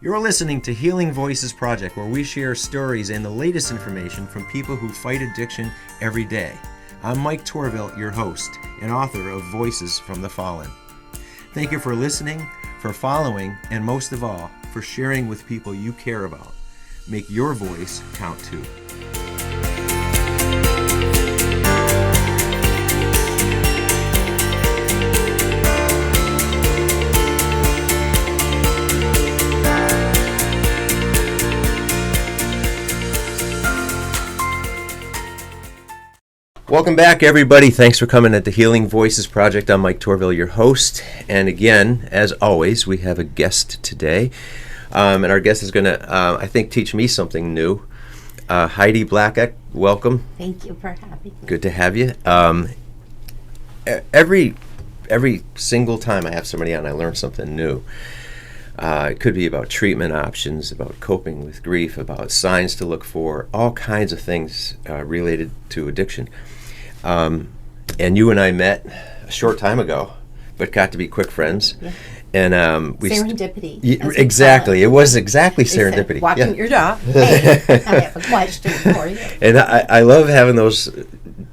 You're listening to Healing Voices Project, where we share stories and the latest information from people who fight addiction every day. I'm Mike Torville, your host and author of Voices from the Fallen. Thank you for listening, for following, and most of all, for sharing with people you care about. Make your voice count too. Welcome back, everybody. Thanks for coming at the Healing Voices Project. I'm Mike Torville, your host. And again, as always, we have a guest today. And our guest is going to, I think, teach me something new. Heidi Blackak, welcome. Thank you for having me. Good to have you. Every single time I have somebody on, I learn something new. It could be about treatment options, about coping with grief, about signs to look for, all kinds of things related to addiction. And you and I met a short time ago, but got to be quick friends. Yeah. And we serendipity. Exactly. It was exactly serendipity. Walking your dog. Hey, I have a question for you. And I love having those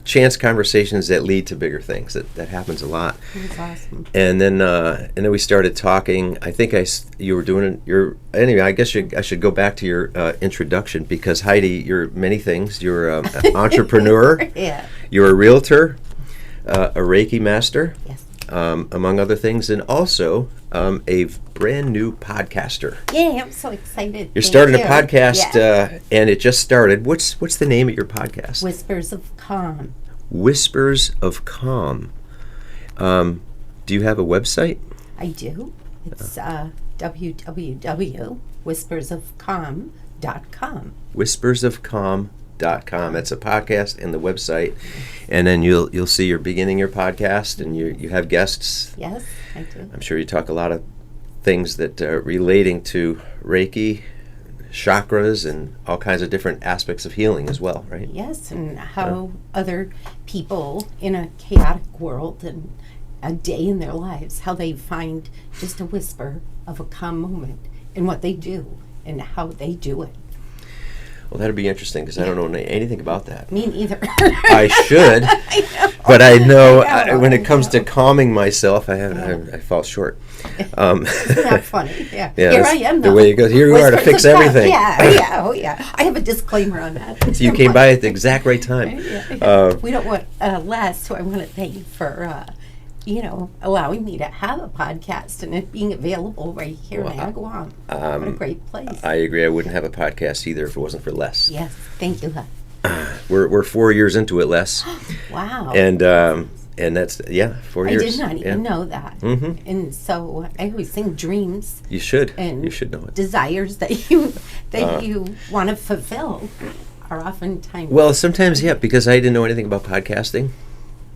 chance conversations that lead to bigger things. That happens a lot. That's awesome. And then we started talking. I think you were doing anyway. I guess I should go back to your introduction, because Heidi, you're many things. You're an entrepreneur. Yeah. You're a realtor, a Reiki master. Yes. Among other things, and also a brand new podcaster. Yeah, I'm so excited. You're starting a podcast, Yeah. And it just started. What's the name of your podcast? Whispers of Calm. Whispers of Calm. Do you have a website? I do. It's www.whispersofcalm.com. Whispersofcalm.com. That's a podcast and the website, and then you'll see you're beginning your podcast, and you have guests. Yes, I do. I'm sure you talk a lot of things that are relating to Reiki, chakras, and all kinds of different aspects of healing as well, right? Yes, and how other people in a chaotic world and a day in their lives, how they find just a whisper of a calm moment in what they do and how they do it. Well, that'd be interesting, because I don't know anything about that. Me neither. I should, I know. but I know when it comes to calming myself, I fall short. Isn't that funny? Yeah. Yeah, Here I am, though. the way it goes. Here you are to fix everything. Yeah, oh yeah. I have a disclaimer on that. So you came by at the exact right time. Yeah. We don't want less, so I want to thank you for allowing me to have a podcast and it being available right here in Agawam. What a great place. I agree. I wouldn't have a podcast either if it wasn't for Les. Yes, thank you, Les. We're 4 years into it, Les. Wow. And that's 4 years. I did not even know that. Mm-hmm. And so I always think dreams. You should. And you should know it. Desires that you want to fulfill are oftentimes. Well, sometimes, because I didn't know anything about podcasting.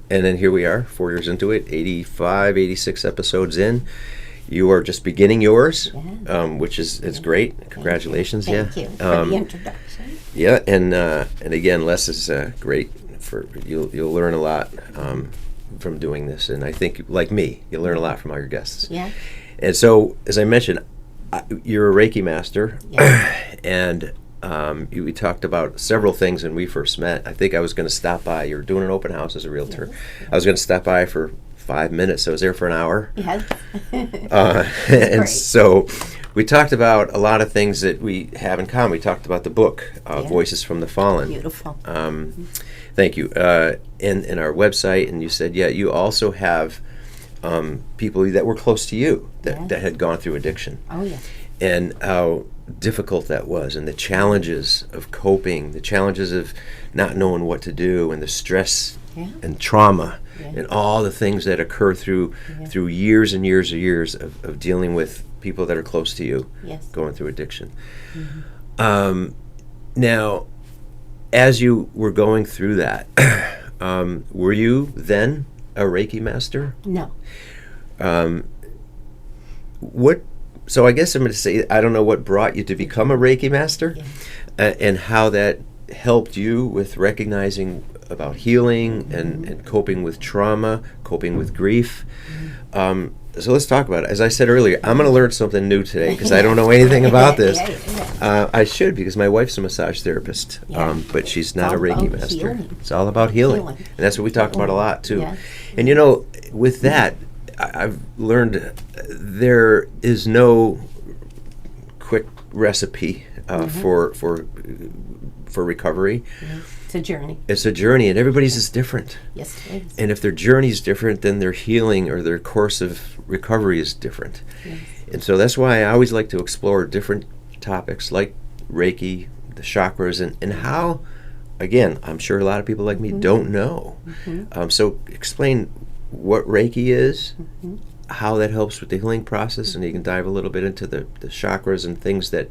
And then here we are, 4 years into it, 85, 86 episodes in. You are just beginning yours, which is great. Congratulations. Thank you for the introduction. Yeah, and again, Les is great. You'll learn a lot from doing this. And I think, like me, you'll learn a lot from all your guests. Yeah. And so, as I mentioned, you're a Reiki master. Yeah. And we talked about several things when we first met. I think I was going to stop by. You were doing an open house as a realtor. Yes. I was going to stop by for 5 minutes. So I was there for an hour. Yes. And great. so we talked about a lot of things that we have in common. We talked about the book, Voices from the Fallen. Beautiful. Thank you. In our website, and you said, you also have people that were close to you that had gone through addiction. Oh, yeah. And how difficult that was, and the challenges of coping, the challenges of not knowing what to do, and the stress and trauma, and all the things that occur through years and years and years of dealing with people that are close to you, going through addiction. Mm-hmm. Now, as you were going through that, were you then a Reiki master? No. So I guess I'm going to say, I don't know what brought you to become a Reiki master, and how that helped you with recognizing about healing and coping with trauma, coping with grief. So let's talk about it. As I said earlier, I'm going to learn something new today because I don't know anything about this. I should, because my wife's a massage therapist, but she's not a Reiki master. Healing. It's all about healing. And that's what we talk about a lot, too. Yeah. And, with that, I've learned there is no quick recipe for recovery. It's a journey. It's a journey, and everybody's is different. Yes, it is. And if their journey is different, then their healing or their course of recovery is different. Yes. And so that's why I always like to explore different topics like Reiki, the chakras, and how, again, I'm sure a lot of people like me don't know. So explain what Reiki is, how that helps with the healing process, and you can dive a little bit into the chakras and things that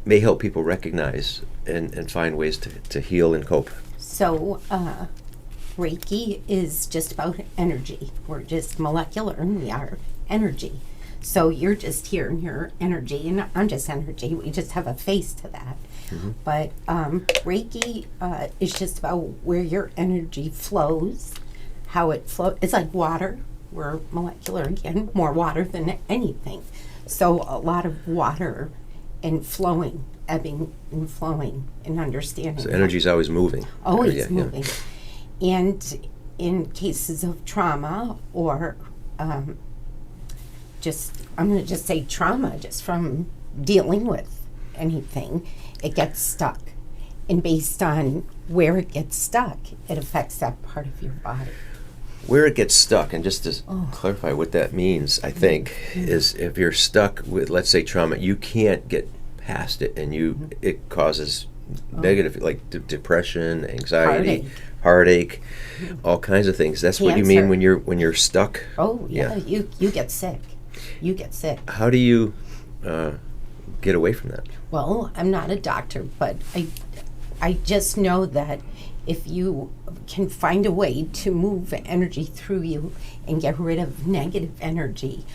may help people recognize and find ways to heal and cope. So, Reiki is just about energy. We're just molecular and we are energy. So you're just here and you're energy, and I'm just energy. We just have a face to that. But Reiki is just about where your energy flows, how it flows. It's like water. We're molecular again, more water than anything. So a lot of water and flowing, ebbing and flowing, and understanding. So energy's always moving. Always moving. And in cases of trauma or I'm going to just say trauma, just from dealing with anything, it gets stuck. And based on where it gets stuck, it affects that part of your body. Where it gets stuck, and just to clarify what that means, I think, is if you're stuck with, let's say, trauma, you can't get past it, and it causes negative, like depression, anxiety, heartache, all kinds of things. That's what you mean when you're stuck. Oh yeah, you get sick. You get sick. How do you get away from that? Well, I'm not a doctor, but I just know that if you can find a way to move energy through you and get rid of negative energy,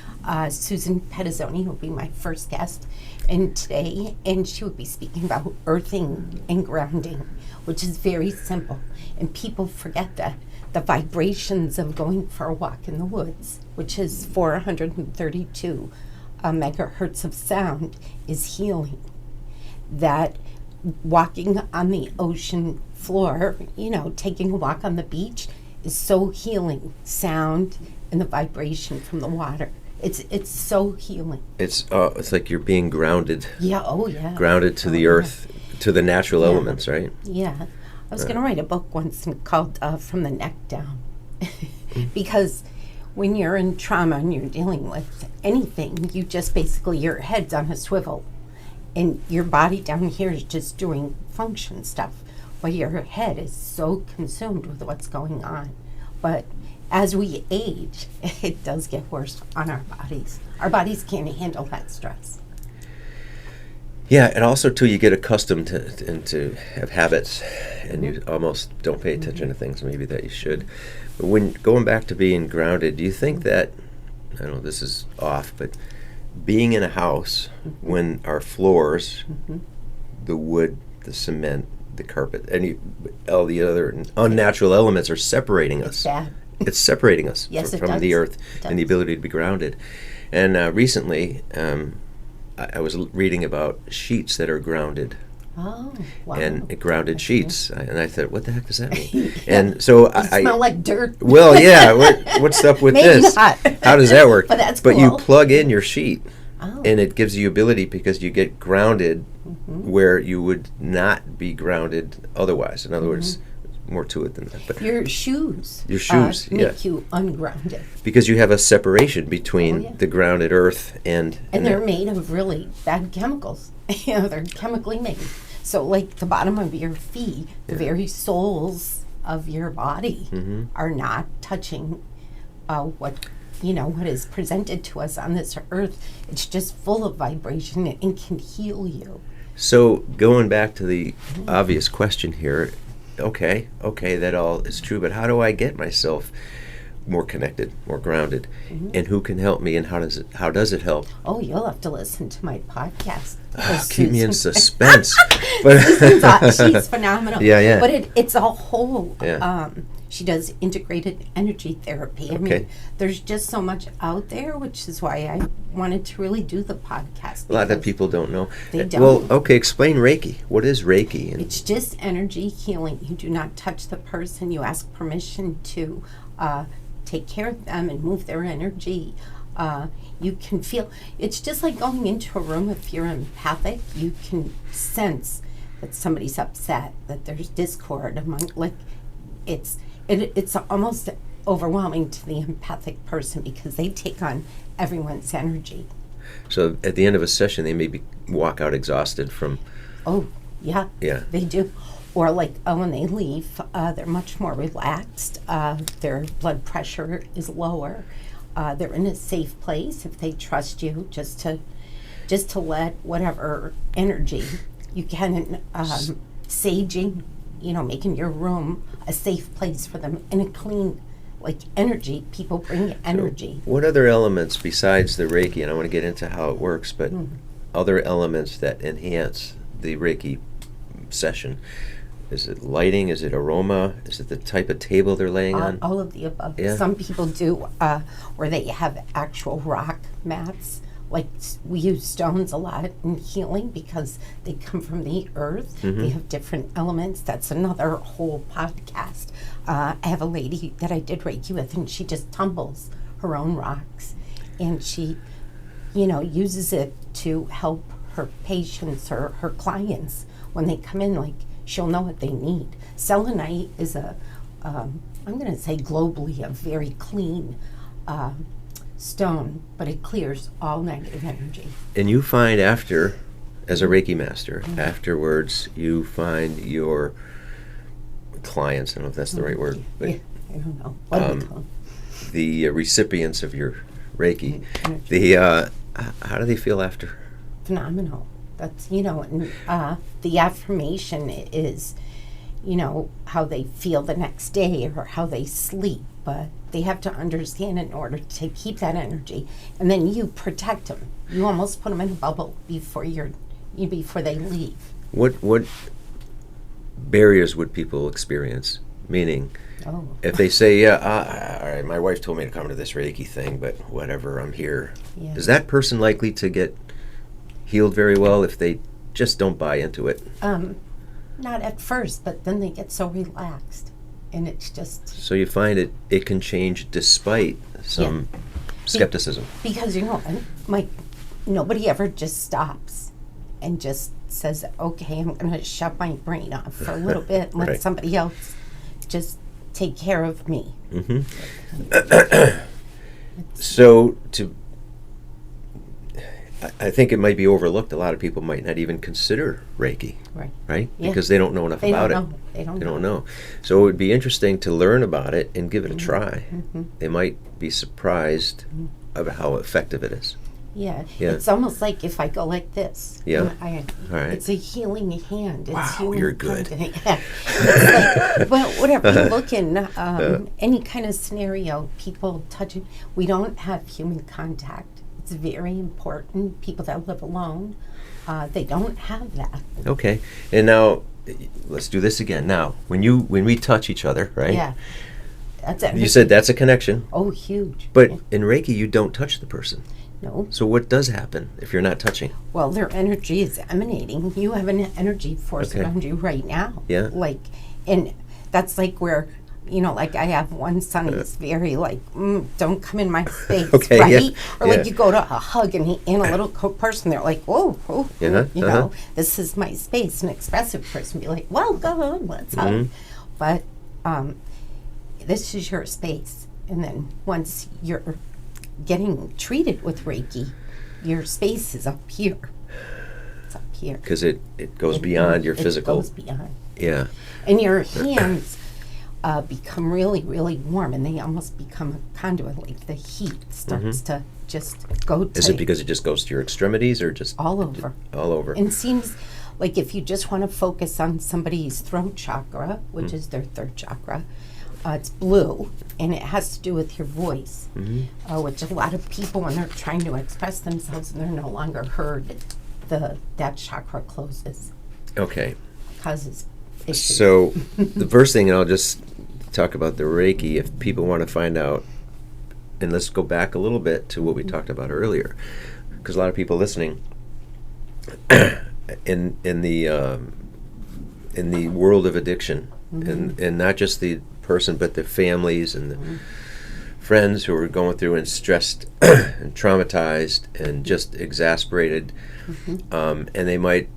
Susan Pedizzoni will be my first guest today, and she will be speaking about earthing and grounding, which is very simple. And people forget that the vibrations of going for a walk in the woods, which is 432 megahertz of sound, is healing. That walking on the ocean floor, taking a walk on the beach is so healing. Sound and the vibration from the water. It's so healing. It's like you're being grounded. Yeah, oh yeah. Grounded to the earth, to the natural elements, right? Yeah. I was going to write a book once called From the Neck Down. Because when you're in trauma and you're dealing with anything, you just basically, your head's on a swivel. And your body down here is just doing function stuff. But your head is so consumed with what's going on. But as we age, it does get worse on our bodies. Our bodies can't handle that stress. Yeah, and also, too, you get accustomed to have habits, and you almost don't pay attention to things maybe that you should. But when going back to being grounded, do you think that, I don't know, this is off, but being in a house when our floors, the wood, the cement, the carpet, all the other unnatural elements are separating us. It's bad. It's separating us from the earth and the ability to be grounded. And recently, I was reading about sheets that are grounded. Oh, wow. And grounded sheets. And I thought, what the heck does that mean? And so I smell like dirt. Well, yeah. What's up with Maybe this? Not. How does that work? But that's But cool. you plug in your sheet, and it gives you ability because you get grounded where you would not be grounded otherwise. In other words, more to it than that. But your shoes make you ungrounded. Because you have a separation between the grounded earth and they're made of really bad chemicals. They're chemically made. So like the bottom of your feet, the very soles of your body are not touching what is presented to us on this earth. It's just full of vibration and can heal you. So going back to the obvious question here, okay, that all is true, but how do I get myself more connected, more grounded, and who can help me, and how does it help? Oh, you'll have to listen to my podcast. Keep me in suspense. But she's phenomenal. Yeah. But it's a whole She does integrated energy therapy. I mean, there's just so much out there, which is why I wanted to really do the podcast. A lot of people don't know. They don't. Well, okay, explain Reiki. What is Reiki? It's just energy healing. You do not touch the person. You ask permission to take care of them and move their energy. You can feel, it's just like going into a room. If you're empathic, you can sense that somebody's upset, that there's discord among, like, it's almost overwhelming to the empathic person because they take on everyone's energy. So at the end of a session, they maybe walk out exhausted from... Oh, yeah. Yeah. They do. Or like, when they leave, they're much more relaxed. Their blood pressure is lower. They're in a safe place if they trust you, just to let whatever energy you can, saging, making your room a safe place for them, and a clean, like, energy. People bring energy. So what other elements besides the Reiki, and I want to get into how it works, but other elements that enhance the Reiki session? Is it lighting? Is it aroma? Is it the type of table they're laying on? All of the above. Yeah. Some people do where they have actual rock mats. Like, we use stones a lot in healing because they come from the earth. They have different elements. That's another whole podcast. I have a lady that I did Reiki with, and she just tumbles her own rocks. And she, uses it to help her patients or her clients when they come in. Like, she'll know what they need. Selenite is I'm going to say globally, a very clean stone, but it clears all negative energy. And you find after, as a Reiki master, afterwards, you find your clients, I don't know if that's the right word, but Yeah, I don't know. What do we call them? the recipients of your Reiki, how do they feel after? Phenomenal. That's, and the affirmation is, how they feel the next day or how they sleep. But they have to understand in order to keep that energy. And then you protect them. You almost put them in a bubble before before they leave. What barriers would people experience? Meaning, if they say, all right, my wife told me to come to this Reiki thing, but whatever, I'm here. Yeah. Is that person likely to get healed very well if they just don't buy into it? Not at first, but then they get so relaxed. And it's just... So you find it can change despite some skepticism. Because, nobody ever just stops and just says, okay, I'm going to shut my brain off for a little bit and let Right. somebody else just take care of me. So I think it might be overlooked. A lot of people might not even consider Reiki, right? Yeah. Because they don't know enough about it. They don't know. So it would be interesting to learn about it and give it a try. They might be surprised about how effective it is. Yeah. Yeah. It's almost like if I go like this. Yeah. and All right. It's a healing hand. It's Wow, healing you're good. hand. Yeah. It's like, well, whatever you look in, any kind of scenario, people touching, we don't have human contact. It's very important. People that live alone, they don't have that. Okay. And now, let's do this again. Now, when we touch each other, right? Yeah. That's it. You said that's a connection. Oh, huge. But Yeah. in Reiki, you don't touch the person. No. So what does happen if you're not touching? Well, their energy is emanating. You have an energy force Okay. around you right now. Yeah. Like, and that's like where, like I have one son, he's very like, don't come in my space, Okay, right? yeah, Or yeah. like you go to a hug and a little person, they're like, whoa, this is my space. An expressive person be like, welcome, let's hug. But this is your space. And then once you're getting treated with Reiki, your space is up here. It's up here. Because it goes beyond your physical. It goes beyond. Yeah. And your hands become really, really warm, and they almost become a conduit. Like the heat starts to just go to... Is it because it just goes to your extremities or just... all over. All over. And it seems like if you just want to focus on somebody's throat chakra, which is their third chakra, it's blue, and it has to do with your voice, which a lot of people, when they're trying to express themselves and they're no longer heard, that chakra closes. Okay. Causes issues. So the first thing, and I'll just talk about the Reiki, if people want to find out, and let's go back a little bit to what we talked about earlier, because a lot of people listening in the world of addiction, and not just the person, but the families and the friends who are going through and stressed and traumatized and just exasperated, and they might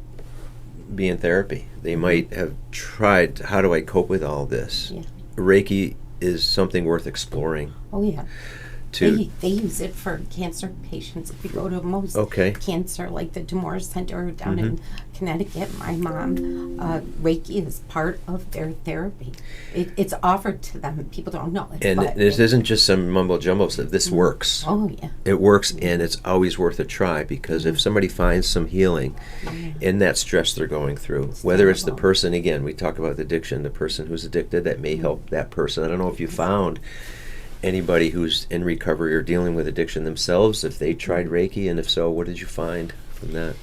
be in therapy. They might have tried, how do I cope with all this? Yeah. Reiki is something worth exploring. Oh, yeah. They use it for cancer patients. If you go to most cancer, like the Demore Center down in Connecticut, my mom, Reiki is part of their therapy. It's offered to them. People don't know it. And this isn't just some mumbo jumbo stuff. This works. Oh, yeah. It works, and it's always worth a try, because if somebody finds some healing in that stress they're going through, whether it's the person, again, we talk about addiction, the person who's addicted, that may help that person. I don't know if you found anybody who's in recovery or dealing with addiction themselves, if they tried Reiki, and if so, what did you find from that?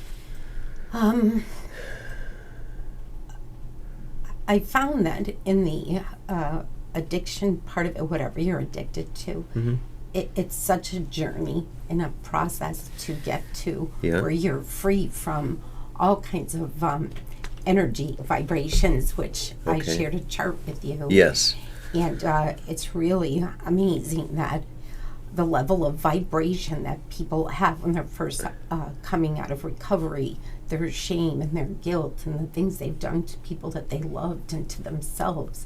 I found that in the addiction part of it, whatever you're addicted to, it's such a journey and a process to get to where you're free from all kinds of energy vibrations, which I shared a chart with you. Yes. And it's really amazing that the level of vibration that people have when they're first coming out of recovery, their shame and their guilt and the things they've done to people that they loved and to themselves.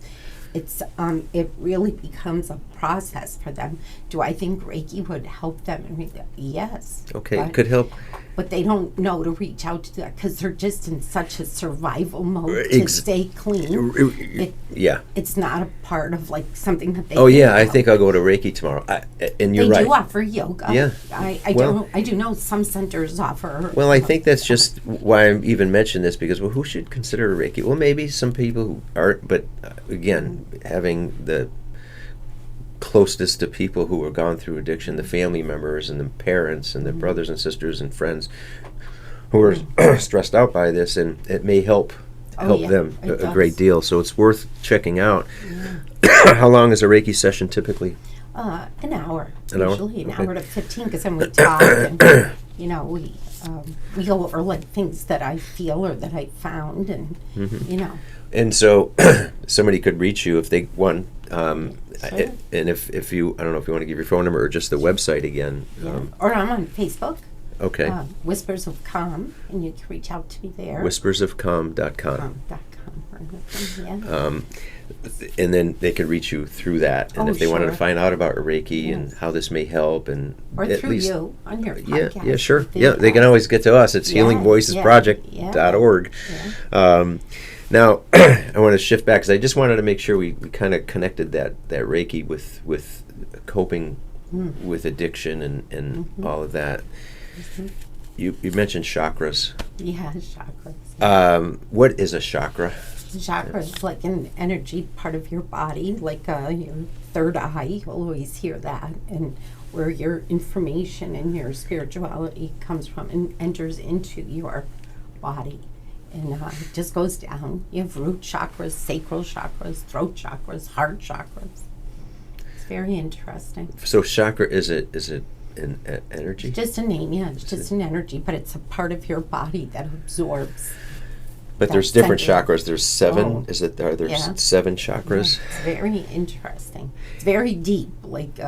It really becomes a process for them. Do I think Reiki would help them? Yes. Okay, it could help. But they don't know to reach out to that because they're just in such a survival mode to stay clean. It's not a part of like something that they. Oh yeah, I think I'll go to Reiki tomorrow. And you're right. They do offer yoga. Yeah. I do know some centers offer. Well, I think that's just why I even mentioned this, because who should consider Reiki? Well, maybe some people who aren't, but again, having the closeness to people who have gone through addiction, the family members and the parents and the brothers and sisters and friends who are stressed out by this, and it may help them a great deal. So it's worth checking out. How long is a Reiki session typically? An hour. Usually an hour to 15, because then we talk and we go over like things that I feel or that I found, and And so somebody could reach you if they want. Sure. And if you, I don't know if you want to give your phone number or just the website again. Or I'm on Facebook. Okay. Whispers of Calm, and you can reach out to me there. Whispersofcalm.com. And then they can reach you through that. And if they wanted to find out about Reiki and how this may help, and or through you on your podcast. Yeah, sure. Yeah, they can always get to us. It's healingvoicesproject.org. Now, I want to shift back because I just wanted to make sure we kind of connected that Reiki with coping with addiction and all of that. You mentioned chakras. Yeah, chakras. What is a chakra? Chakra is like an energy part of your body, like your third eye. You'll always hear that, and where your information and your spirituality comes from and enters into your body. And it just goes down. You have root chakras, sacral chakras, throat chakras, heart chakras. It's very interesting. So chakra, is it an energy? It's just a name, yeah. It's just an energy, but it's a part of your body that absorbs. But there's different chakras. There's 7. Are there 7 chakras? Yeah, it's very interesting. It's very deep. Like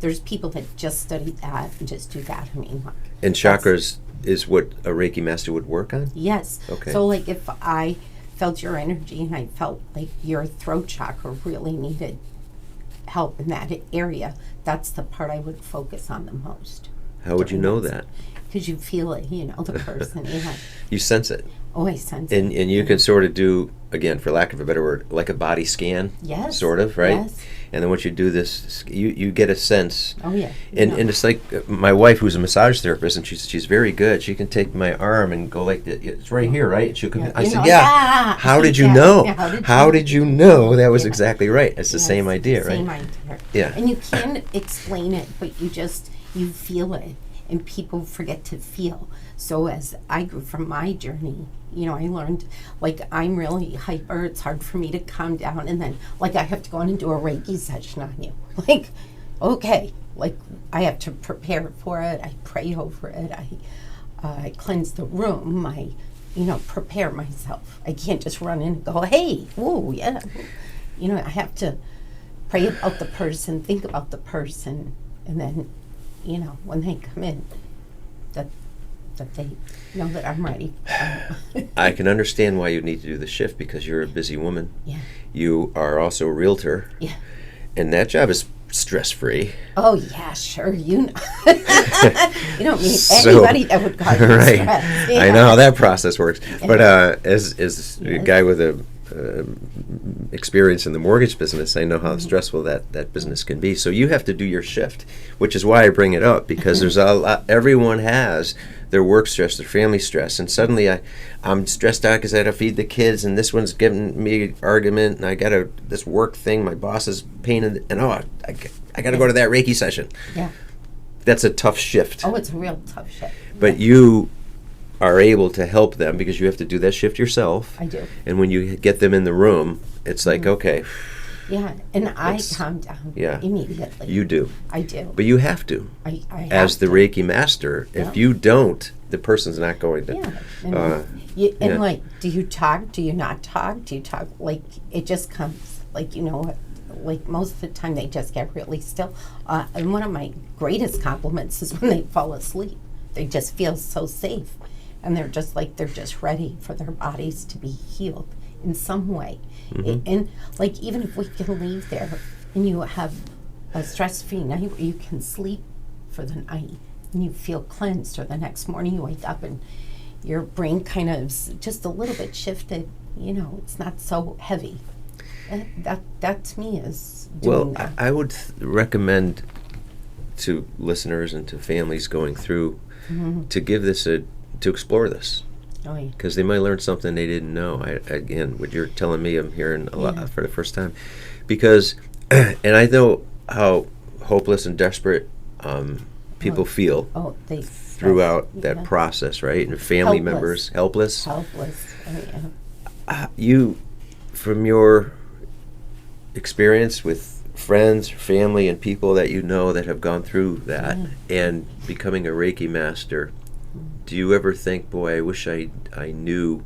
there's people that just study that and just do that. I mean, and chakras is what a Reiki master would work on? Yes. Okay. So like if I felt your energy and I felt like your throat chakra really needed help in that area, that's the part I would focus on the most. How would you know that? Because you feel it, the person. You sense it. Oh, I sense it. And you can sort of do, again, for lack of a better word, like a body scan. Yes. Sort of, right? Yes. And then once you do this, you get a sense. Oh, yeah. And it's like my wife, who's a massage therapist, and she's very good. She can take my arm and go like this. It's right here, right? And she'll come. I said, How did you know? How did you know that was exactly right? It's the same idea, right? Same idea. Yeah. And you can explain it, but you feel it. and people forget to feel. So as I grew from my journey, I learned, like, I'm really hyper. It's hard for me to calm down. And then, like, I have to go in and do a Reiki session on you. Like, okay. Like, I have to prepare for it. I pray over it. I cleanse the room. I, prepare myself. I can't just run in and go, hey, whoa, yeah. I have to pray about the person, think about the person. And then, when they come in, that they know that I'm ready. I can understand why you need to do the shift, because you're a busy woman. Yeah. You are also a realtor. Yeah. And that job is stress-free. Oh, yeah, sure. You don't meet anybody that would cause you right. stress. Yeah. I know how that process works. Yeah. But as a guy with a experience in the mortgage business, I know how stressful that business can be. So you have to do your shift, which is why I bring it up, because there's a lot, everyone has their work stress, their family stress, and suddenly I'm stressed out because I had to feed the kids, and this one's giving me an argument, and I got this work thing, my boss is painting, and I got to go to that Reiki session. Yeah. That's a tough shift. Oh, it's a real tough shift. But you are able to help them because you have to do that shift yourself. I do. And when you get them in the room, it's like, okay. Yeah, and I calm down immediately. You do. I do. But you have to. I have as the to. Reiki master, if you don't, the person's not going to. Yeah. And like, do you talk? Do you not talk? Do you talk? Like, it just comes. Like, like most of the time they just get really still. And one of my greatest compliments is when they fall asleep. They just feel so safe. And they're just ready for their bodies to be healed in some way. Mm-hmm. And like, even if we can leave there and you have a stress-free night where you can sleep for the night and you feel cleansed, or the next morning you wake up and your brain kind of just a little bit shifted, it's not so heavy. That to me is doing that. I would recommend to listeners and to families going through to give this to explore this. Oh, yeah. Because they might learn something they didn't know. Again, what you're telling me, I'm hearing a lot for the first time. Because, and I know how hopeless and desperate people feel throughout that process, right? And family members, helpless. Helpless. Oh, yeah. You, from your experience with friends, family, and people that you know that have gone through that and becoming a Reiki master, do you ever think, boy, I wish I knew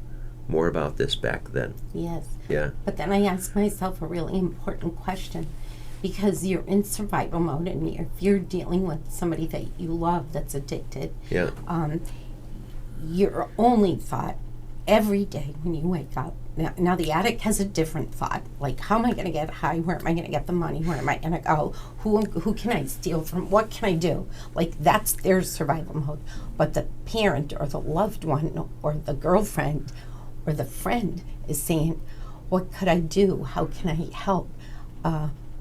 more about this back then? Yes. Yeah. But then I ask myself a really important question, because you're in survival mode, and if you're dealing with somebody that you love that's addicted, your only thought every day when you wake up, now the addict has a different thought, like, how am I going to get high? Where am I going to get the money? Where am I going to go? Who can I steal from? What can I do? Like, that's their survival mode. But the parent or the loved one or the girlfriend or the friend is saying, what could I do? How can I help?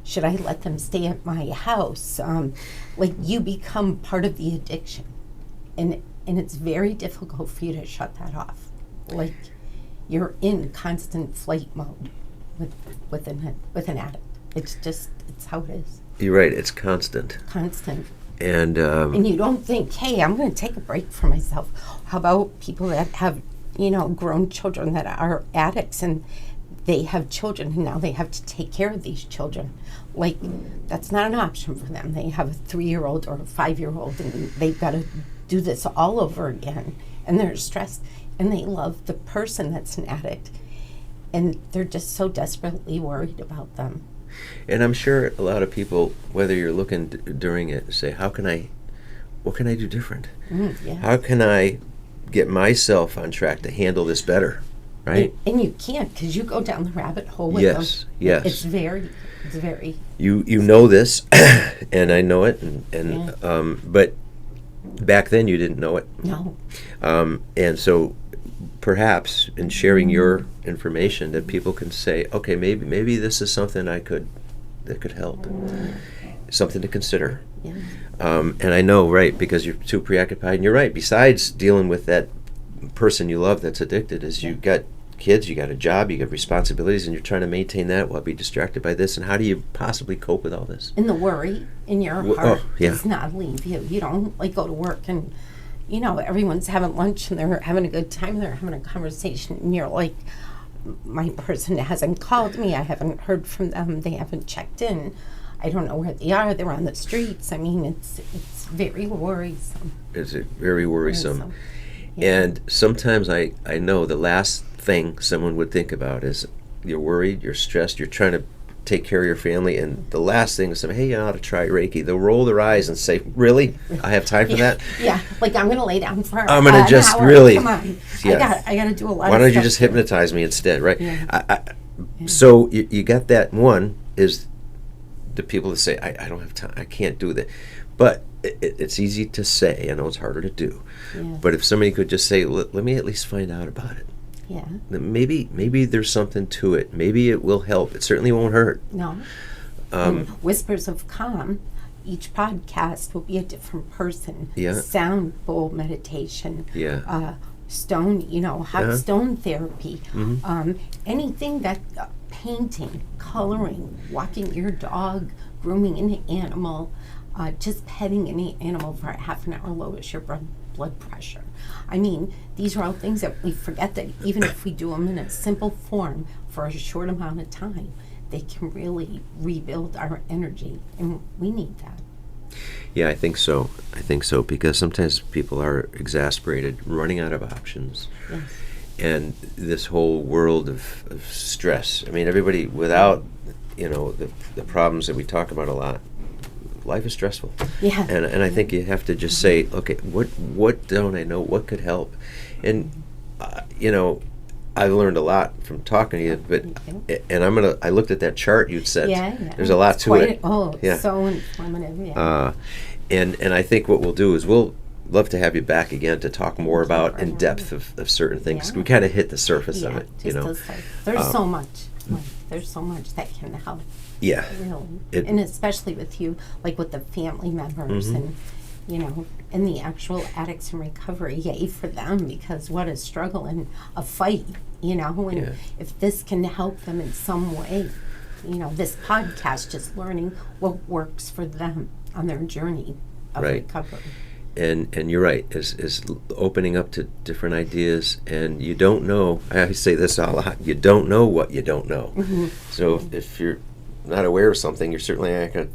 Should I let them stay at my house? Like, you become part of the addiction. And it's very difficult for you to shut that off. Like, you're in constant flight mode with an addict. It's how it is. You're right. It's constant. Constant. And you don't think, hey, I'm going to take a break for myself. How about people that have, grown children that are addicts, and they have children, and now they have to take care of these children? Like, that's not an option for them. They have a 3-year-old or a 5-year-old, and they've got to do this all over again, and they're stressed. And they love the person that's an addict, and they're just so desperately worried about them. And I'm sure a lot of people, whether you're looking during it, say, what can I do different? Yeah. How can I get myself on track to handle this better, right? And you can't, because you go down the rabbit hole with them. Yes. It's very. You know this, and I know it, and but back then you didn't know it. No. And so perhaps in sharing your information that people can say, okay, maybe this is something that could help, something to consider. Yeah. And I know, right, because you're too preoccupied, and you're right, besides dealing with that person you love that's addicted, is you got kids, you got a job, you got responsibilities, and you're trying to maintain that while be distracted by this. And how do you possibly cope with all this? And the worry in your heart does not leave you. You don't like go to work and, everyone's having lunch and they're having a good time, they're having a conversation, and you're like, my person hasn't called me, I haven't heard from them, they haven't checked in, I don't know where they are, they're on the streets. I mean, it's very worrisome. It's very worrisome. Yeah. And sometimes I know the last thing someone would think about is you're worried, you're stressed, you're trying to take care of your family, and the last thing is, hey, you ought to try Reiki. They'll roll their eyes and say, really? I have time for that? Yeah, like I'm going to lay down for I'm going to just hour. really... Come on. Yeah. I got to do a lot Why of don't stuff you just too. hypnotize me instead, right? Yeah. So you got that. One is the people that say, I don't have time, I can't do that. But it's easy to say. I know it's harder to do. Yeah. But if somebody could just say, let me at least find out about it. Yeah. Maybe there's something to it. Maybe it will help. It certainly won't hurt. No. Whispers of Calm, each podcast will be a different person. Yeah. Sound bowl meditation. Yeah. Stone, hot stone therapy. Mm-hmm. Anything that, painting, coloring, walking your dog, grooming an animal, just petting any animal for a half an hour lowers your blood pressure. I mean, these are all things that we forget that even if we do them in a simple form for a short amount of time, they can really rebuild our energy, and we need that. Yeah, I think so. Because sometimes people are exasperated, running out of options. Yes. And this whole world of stress. I mean, everybody, without, the problems that we talk about a lot, life is stressful. Yeah. And I think you have to just say, okay, what don't I know? What could help? And, I've learned a lot from talking to you, but I looked at that chart you'd said. Yeah. There's a lot to it. So informative. Yeah. And I think what we'll do is we'll love to have you back again to talk more about in depth of certain things. Yeah. We kind of hit the surface of it, There's so much. There's so much that can help. Yeah. Really. And especially with you, like with the family members and, and the actual addicts in recovery. Yay for them, because what a struggle and a fight, and if this can help them in some way, this podcast, just learning what works for them on their journey of recovery. And you're right, is opening up to different ideas, and you don't know, I say this a lot, you don't know what you don't know. Mm-hmm. So if you're not aware of something, you're certainly not going to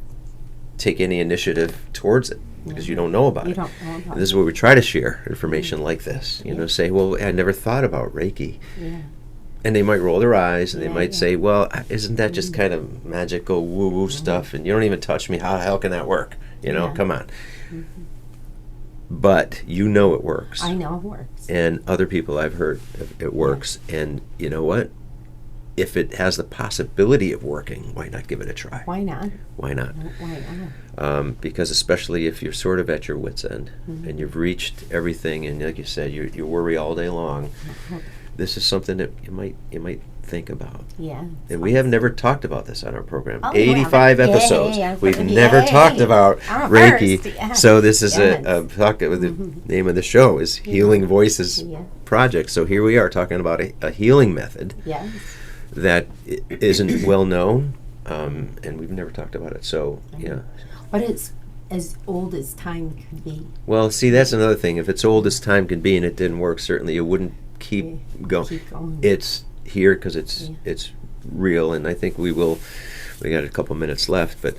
take any initiative towards it, because you don't know about it. And this is where we try to share information like this, say, well, I never thought about Reiki. Yeah. And they might roll their eyes, and they might say, well, isn't that just kind of magical woo-woo stuff, and you don't even touch me, how the hell can that work? Come on. Mm-hmm. But it works. I know it works. And other people I've heard, it works. And you know what? If it has the possibility of working, why not give it a try? Why not? Why not? Why not? Because especially if you're sort of at your wit's end and you've reached everything, and like you said, you worry all day long, this is something that you might think about. Yeah. And we have never talked about this on our program. Oh, 85 episodes. We've never talked about Reiki. First. So this is the name of the show is Healing Voices Project. So here we are talking about a healing method that isn't well known, and we've never talked about it. So, But it's as old as time could be. Well, see, that's another thing. If it's old as time can be and it didn't work, certainly you wouldn't keep going. It's here because it's real, and I think we got a couple minutes left, but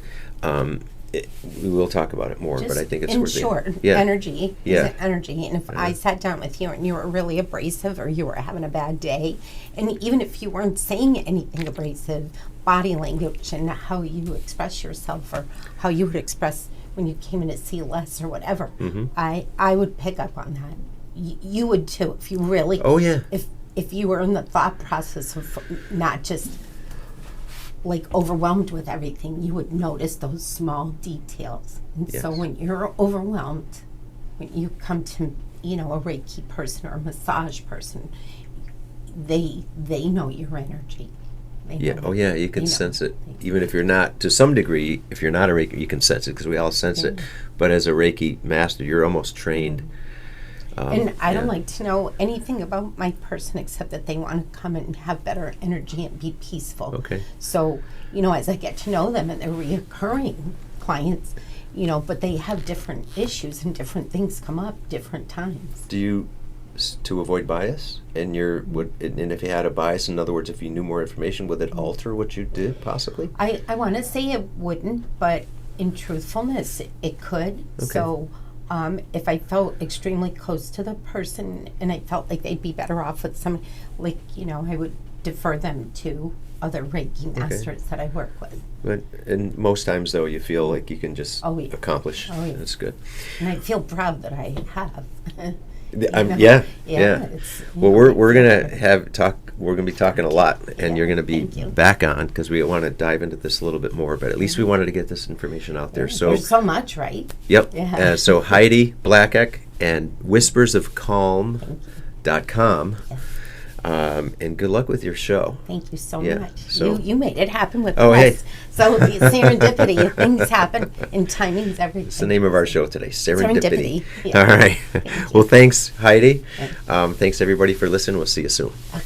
we will talk about it more. But I think it's in worth short, energy is energy, and if I sat down with you and you were really abrasive, or you were having a bad day, and even if you weren't saying anything abrasive, body language and how you express yourself, or how you would express when you came in to see Les or whatever, I would pick up on that. You would too, if you really. Oh yeah. If you were in the thought process of not just like overwhelmed with everything, you would notice those small details. And so when you're overwhelmed, when you come to a Reiki person or a massage person, they know your energy. You can sense it. Even if you're not, to some degree, if you're not a Reiki, you can sense it, because we all sense it. But as a Reiki master, you're almost trained And I don't yeah. like to know anything about my person except that they want to come and have better energy and be peaceful. Okay. So, as I get to know them, and they're reoccurring clients, but they have different issues and different things come up different times. Do you, to avoid bias, and if you had a bias, in other words, if you knew more information, would it alter what you did possibly? I want to say it wouldn't, but in truthfulness, it could. Okay. So if I felt extremely close to the person and I felt like they'd be better off with some, I would defer them to other Reiki masters that I work with. But and most times, though, you feel like you can just Oh, yeah. accomplish. Oh, yeah. That's good. And I feel proud that I have. Yeah. It's, Well, we're gonna be talking a lot, and Yeah, you're gonna be thank you. back on because we want to dive into this a little bit more. But at least we wanted to get this information out there. So, there's so much, right? yep. Yeah. So Heidi Blackak and whispersofcalm.com. And good luck with your show. Thank you so Yeah, much. so- You made it happen with Oh, hey. us. So the serendipity, things happen, and timing's everything. It's the name of our show today, Serendipity. Serendipity, yeah. All right. Thank you. Well, thanks, Heidi. Thanks. Thanks, everybody, for listening. We'll see you soon. Okay.